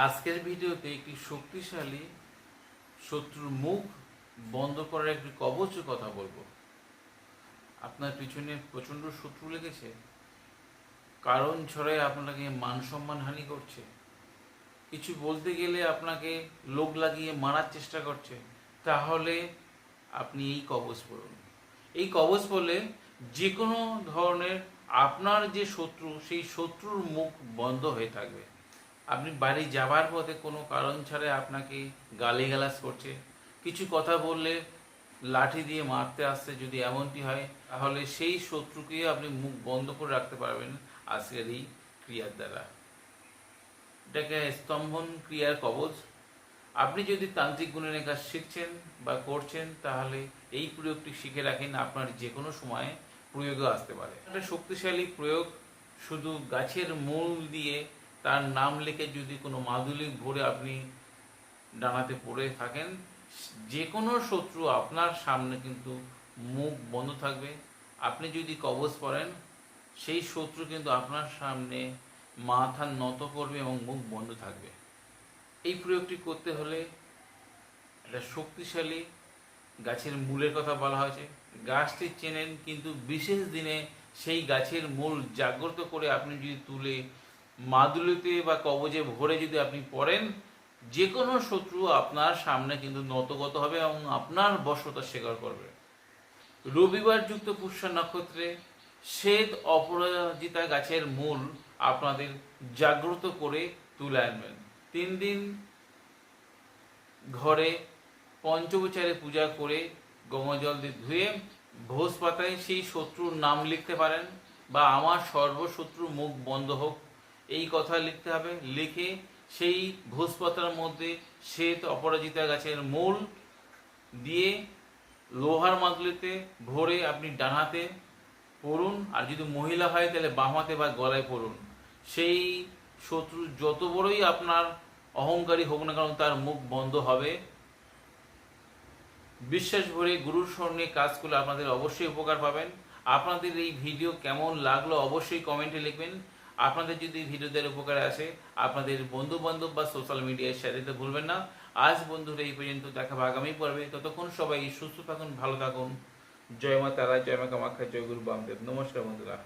আজকের ভিডিওতে একটি শক্তিশালী শত্রুর মুখ বন্ধ করার একটি কবচের কথা বলবো। আপনার পিছনে প্রচণ্ড শত্রু লেগেছে, কারণ ছড়াই আপনাকে মান সম্মান হানি করছে, কিছু বলতে গেলে আপনাকে লোক লাগিয়ে মারার চেষ্টা করছে, তাহলে আপনি এই কবচ পড়ুন। এই কবচ পড়লে যে কোনো ধরনের আপনার যে শত্রু, সেই শত্রুর মুখ বন্ধ হয়ে থাকবে। আপনি বাড়ি যাবার পথে কোনো কারণ ছাড়াই আপনাকে গালিগালাজ করছে, কিছু কথা বললে লাঠি দিয়ে মারতে আসছে, যদি এমনটি হয় তাহলে সেই শত্রুকে আপনি মুখ বন্ধ করে রাখতে পারবেন আজকের এই ক্রিয়ার দ্বারা। এটাকে স্তম্ভন ক্রিয়ার কবচ। আপনি যদি তান্ত্রিক গুণের কাজ শিখছেন বা করছেন, তাহলে এই প্রয়োগটি শিখে রাখেন, আপনার যে কোনো সময়ে প্রয়োগে আসতে পারে। একটা শক্তিশালী প্রয়োগ, শুধু গাছের মূল দিয়ে তার নাম লিখে যদি কোনো মাদুলি ভরে আপনি ডানাতে পড়ে থাকেন, যে কোনো শত্রু আপনার সামনে কিন্তু মুখ বন্ধ থাকবে। আপনি যদি কবচ পড়েন, সেই শত্রু কিন্তু আপনার সামনে মাথা নত করবে এবং মুখ বন্ধ থাকবে। এই প্রয়োগটি করতে হলে একটা শক্তিশালী গাছের মূলের কথা বলা হয়েছে। গাছটি চেনেন, কিন্তু বিশেষ দিনে সেই গাছের মূল জাগ্রত করে আপনি যদি তুলে মাদুলিতে বা কবজে ভরে যদি আপনি পড়েন, যে কোনো শত্রু আপনার সামনে কিন্তু নতগত হবে এবং আপনার বশতা স্বীকার করবে। রবিবার যুক্ত পুষ্যা নক্ষত্রে শ্বেত অপরাজিতা গাছের মূল আপনাদের জাগ্রত করে তুলে আনবেন। 3 দিন ঘরে পঞ্চোপচারে পূজা করে গঙ্গাজল দিয়ে ধুয়ে ভোজ পাতায় সেই শত্রুর নাম লিখতে পারেন, বা আমার সর্বশত্রু মুখ বন্ধ হোক, এই কথা লিখতে হবে। লিখে সেই ভোজ পাতার মধ্যে শ্বেত অপরাজিতা গাছের মূল দিয়ে লোহার মাদুলিতে ভরে আপনি ডান হাতে পড়ুন, আর যদি মহিলা হয় তাহলে বাম হাতে বা গলায় পড়ুন। সেই শত্রু যত বড়ই আপনার অহংকারী হোক না কেন, তার মুখ বন্ধ হবে। বিশ্বাস ভরে গুরুর স্মরণে কাজ করলে আপনাদের অবশ্যই উপকার পাবেন। আপনাদের এই ভিডিও কেমন লাগলো অবশ্যই কমেন্টে লিখবেন। আপনাদের যদি ভিডিও দ্বারা উপকারে আসে, আপনাদের বন্ধু বান্ধব বা সোশ্যাল মিডিয়ায় শেয়ার দিতে ভুলবেন না। আজ বন্ধুরা এই পর্যন্ত, দেখা হবে আগামী পর্বে। ততক্ষণ সবাই সুস্থ থাকুন, ভালো থাকুন। জয় মা তারা, জয় মা কামাখ্যা, জয় গুরু বামদেব। নমস্কার বন্ধুরা।